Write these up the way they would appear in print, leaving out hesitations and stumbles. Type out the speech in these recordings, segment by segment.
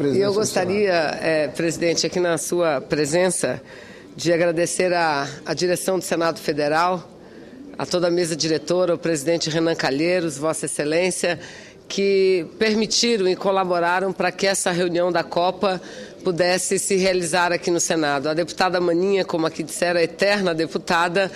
eu gostaria, presidente, aqui na sua presença, de agradecer à direção do Senado Federal, a toda a mesa diretora, o presidente Renan Calheiros, Vossa Excelência, que permitiram e colaboraram para que essa reunião da Copa pudesse se realizar aqui no Senado. A deputada Maninha, como aqui disseram, a eterna deputada,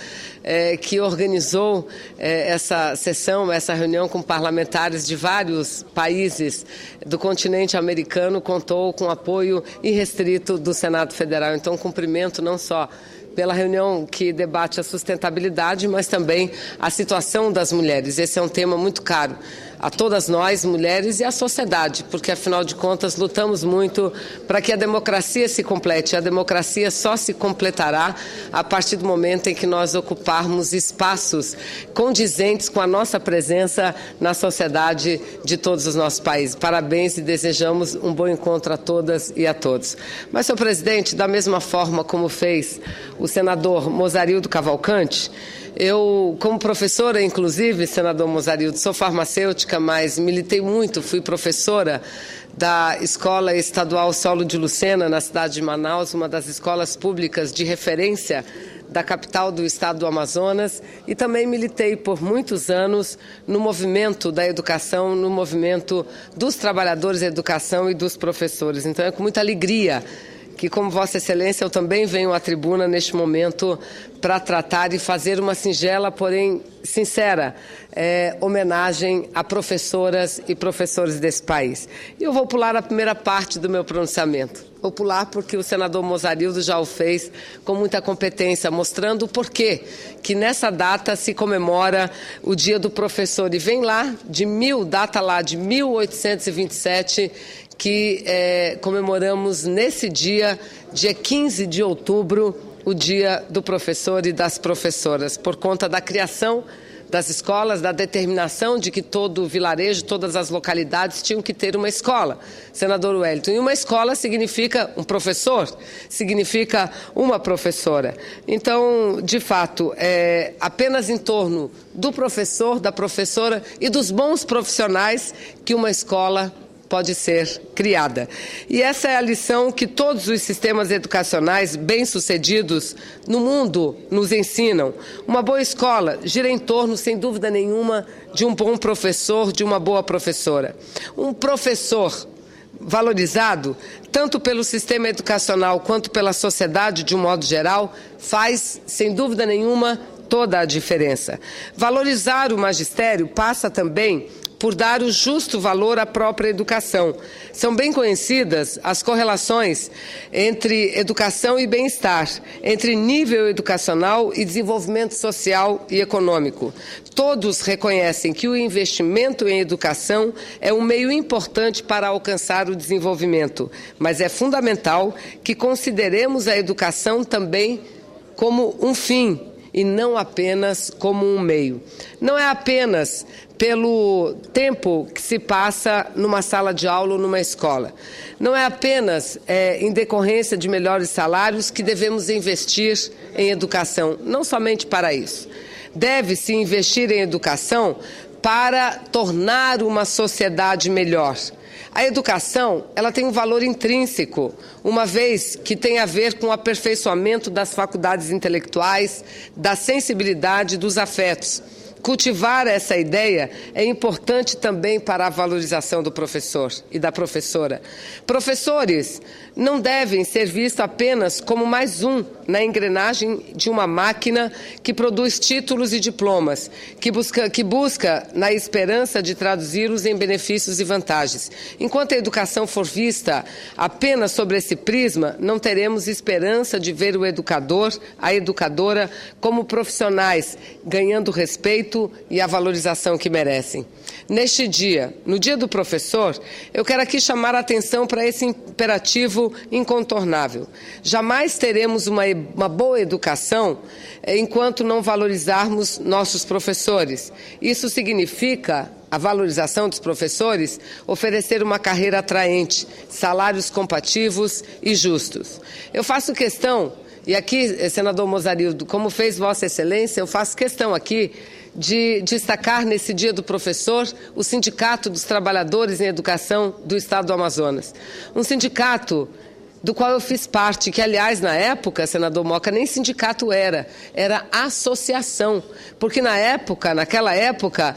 que organizou essa sessão, essa reunião com parlamentares de vários países do continente americano, contou com apoio irrestrito do Senado Federal. Então, cumprimento não só pela reunião que debate a sustentabilidade, mas também a situação das mulheres. Esse é um tema muito caro a todas nós, mulheres, e à sociedade, porque, afinal de contas, lutamos muito para que a democracia se complete. A democracia só se completará a partir do momento em que nós ocuparmos espaços condizentes com a nossa presença na sociedade de todos os nossos países. Parabéns e desejamos um bom encontro a todas e a todos. Mas, senhor presidente, da mesma forma como fez o senador Mozarildo Cavalcante, eu, como professora, inclusive, senador Mozarildo, sou farmacêutica, mas militei muito, fui professora da Escola Estadual Saulo de Lucena, na cidade de Manaus, uma das escolas públicas de referência da capital do estado do Amazonas, e também militei por muitos anos no movimento da educação, no movimento dos trabalhadores da educação e dos professores. Então, é com muita alegria que, como Vossa Excelência, eu também venho à tribuna neste momento para tratar e fazer uma singela, porém sincera, homenagem a professoras e professores desse país. E eu vou pular a primeira parte do meu pronunciamento. Vou pular porque o senador Mozarildo já o fez com muita competência, mostrando o porquê que nessa data se comemora o Dia do Professor. E vem lá, data lá de 1827, que comemoramos nesse dia 15 de outubro, o Dia do Professor e das Professoras, por conta da criação das escolas, da determinação de que todo o vilarejo, todas as localidades tinham que ter uma escola, senador Wellington. E uma escola significa um professor, significa uma professora. Então, de fato, apenas em torno do professor, da professora e dos bons profissionais que uma escola pode ser criada. E essa é a lição que todos os sistemas educacionais bem-sucedidos no mundo nos ensinam. Uma boa escola gira em torno, sem dúvida nenhuma, de um bom professor, de uma boa professora. Um professor valorizado, tanto pelo sistema educacional quanto pela sociedade de um modo geral, faz, sem dúvida nenhuma, toda a diferença. Valorizar o magistério passa também por dar o justo valor à própria educação. São bem conhecidas as correlações entre educação e bem-estar, entre nível educacional e desenvolvimento social e econômico. Todos reconhecem que o investimento em educação é um meio importante para alcançar o desenvolvimento, mas é fundamental que consideremos a educação também como um fim e não apenas como um meio. Não é apenas pelo tempo que se passa numa sala de aula ou numa escola. Não é apenas em decorrência de melhores salários que devemos investir em educação, não somente para isso. Deve-se investir em educação para tornar uma sociedade melhor. A educação, ela tem um valor intrínseco, uma vez que tem a ver com o aperfeiçoamento das faculdades intelectuais, da sensibilidade, dos afetos. Cultivar essa ideia é importante também para a valorização do professor e da professora. Professores não devem ser vistos apenas como mais um na engrenagem de uma máquina que produz títulos e diplomas, que busca na esperança de traduzi-los em benefícios e vantagens. Enquanto a educação for vista apenas sobre esse prisma, não teremos esperança de ver o educador, a educadora, como profissionais, ganhando respeito e a valorização que merecem. Neste dia, no Dia do Professor, eu quero aqui chamar a atenção para esse imperativo incontornável. Jamais teremos uma boa educação enquanto não valorizarmos nossos professores. Isso significa a valorização dos professores, oferecer uma carreira atraente, salários compatíveis e justos. Eu faço questão, e aqui, senador Mozarildo, como fez Vossa Excelência, eu faço questão aqui de destacar nesse Dia do Professor o Sindicato dos Trabalhadores em Educação do Estado do Amazonas. Um sindicato do qual eu fiz parte, que, aliás, na época, senador Moca, nem sindicato era associação, porque naquela época,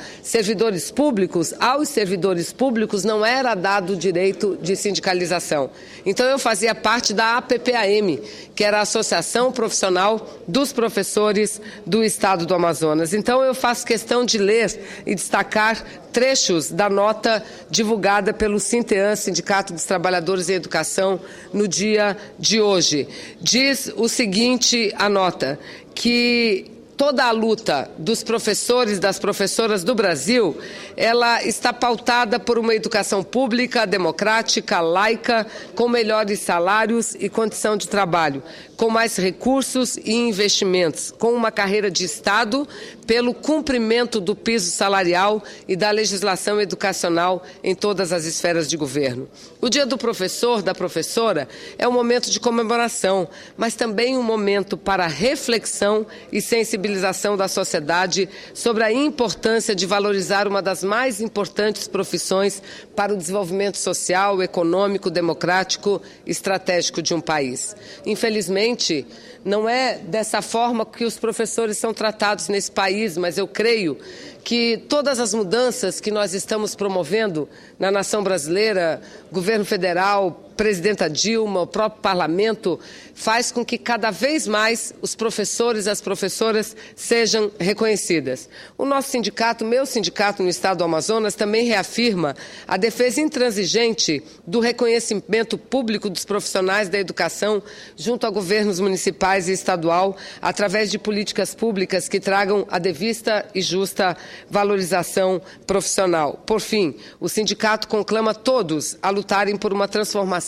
aos servidores públicos não era dado o direito de sindicalização. Então, eu fazia parte da APPAM, que era a Associação Profissional dos Professores do Estado do Amazonas. Então, eu faço questão de ler e destacar trechos da nota divulgada pelo Sinteam, Sindicato dos Trabalhadores em Educação, no dia de hoje. Diz o seguinte, a nota, que toda a luta dos professores, das professoras do Brasil, ela está pautada por uma educação pública, democrática, laica, com melhores salários e condição de trabalho, com mais recursos e investimentos, com uma carreira de Estado, pelo cumprimento do piso salarial e da legislação educacional em todas as esferas de governo. O Dia do Professor, da professora, é um momento de comemoração, mas também um momento para reflexão e sensibilização da sociedade sobre a importância de valorizar uma das mais importantes profissões para o desenvolvimento social, econômico, democrático e estratégico de um país. Infelizmente, não é dessa forma que os professores são tratados nesse país, mas eu creio que todas as mudanças que nós estamos promovendo na nação brasileira, governo federal, presidenta Dilma, o próprio parlamento, faz com que cada vez mais os professores e as professoras sejam reconhecidas. O nosso sindicato, meu sindicato no estado do Amazonas, também reafirma a defesa intransigente do reconhecimento público dos profissionais da educação junto a governos municipais e estadual, através de políticas públicas que tragam a devida e justa valorização profissional. Por fim, o sindicato conclama todos a lutarem por uma transformação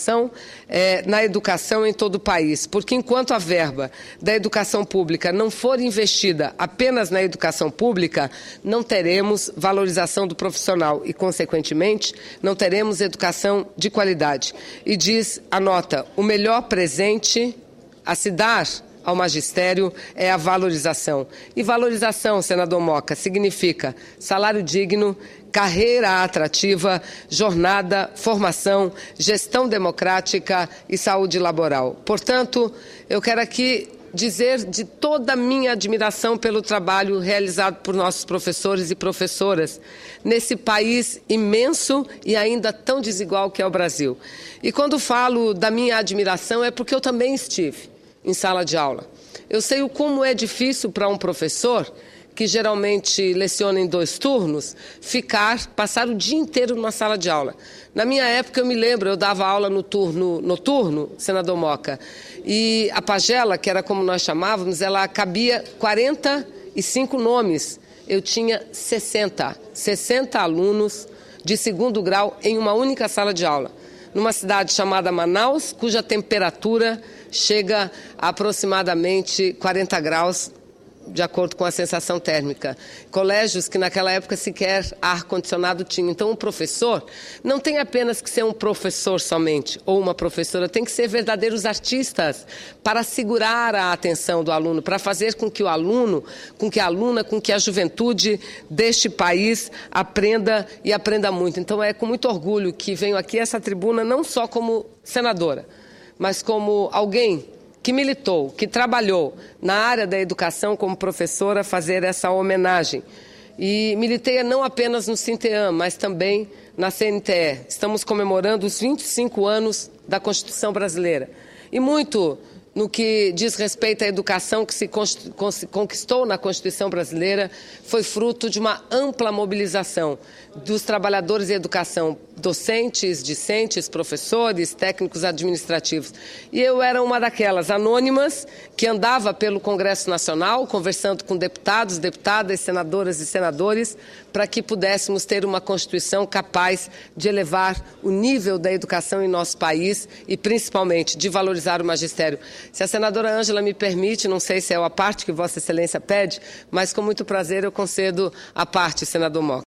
na educação em todo o país, porque enquanto a verba da educação pública não for investida apenas na educação pública, não teremos valorização do profissional e, consequentemente, não teremos educação de qualidade. E diz a nota, o melhor presente a se dar ao magistério é a valorização. E valorização, senador Moca, significa salário digno, carreira atrativa, jornada, formação, gestão democrática e saúde laboral. Portanto, eu quero aqui dizer de toda a minha admiração pelo trabalho realizado por nossos professores e professoras nesse país imenso e ainda tão desigual que é o Brasil. E quando falo da minha admiração é porque eu também estive em sala de aula. Eu sei o como é difícil para um professor, que geralmente leciona em 2 turnos, passar o dia inteiro numa sala de aula. Na minha época, eu me lembro, eu dava aula no turno noturno, senador Moca, e a pagela, que era como nós chamávamos, ela cabia 45 nomes. Eu tinha 60 alunos de 2º grau em uma única sala de aula, numa cidade chamada Manaus, cuja temperatura chega a aproximadamente 40 graus, de acordo com a sensação térmica. Colégios que naquela época sequer ar-condicionado tinham. Então, o professor não tem apenas que ser um professor somente, ou uma professora, tem que ser verdadeiros artistas para segurar a atenção do aluno, para fazer com que o aluno, com que a aluna, com que a juventude deste país aprenda e aprenda muito. Então, é com muito orgulho que venho aqui a essa tribuna, não só como senadora, mas como alguém que militou, que trabalhou na área da educação como professora, fazer essa homenagem. E militei não apenas no Sinteam, mas também na CNTE. Estamos comemorando os 25 anos da Constituição Brasileira. E muito no que diz respeito à educação que se conquistou na Constituição Brasileira foi fruto de uma ampla mobilização dos trabalhadores em educação, docentes, discentes, professores, técnicos administrativos. E eu era uma daquelas anônimas que andava pelo Congresso Nacional, conversando com deputados, deputadas, senadoras e senadores, para que pudéssemos ter uma Constituição capaz de elevar o nível da educação em nosso país e, principalmente, de valorizar o magistério. Se a senadora Ângela me permite, não sei se é a parte que Vossa Excelência pede, mas com muito prazer eu concedo a parte, senador Moca.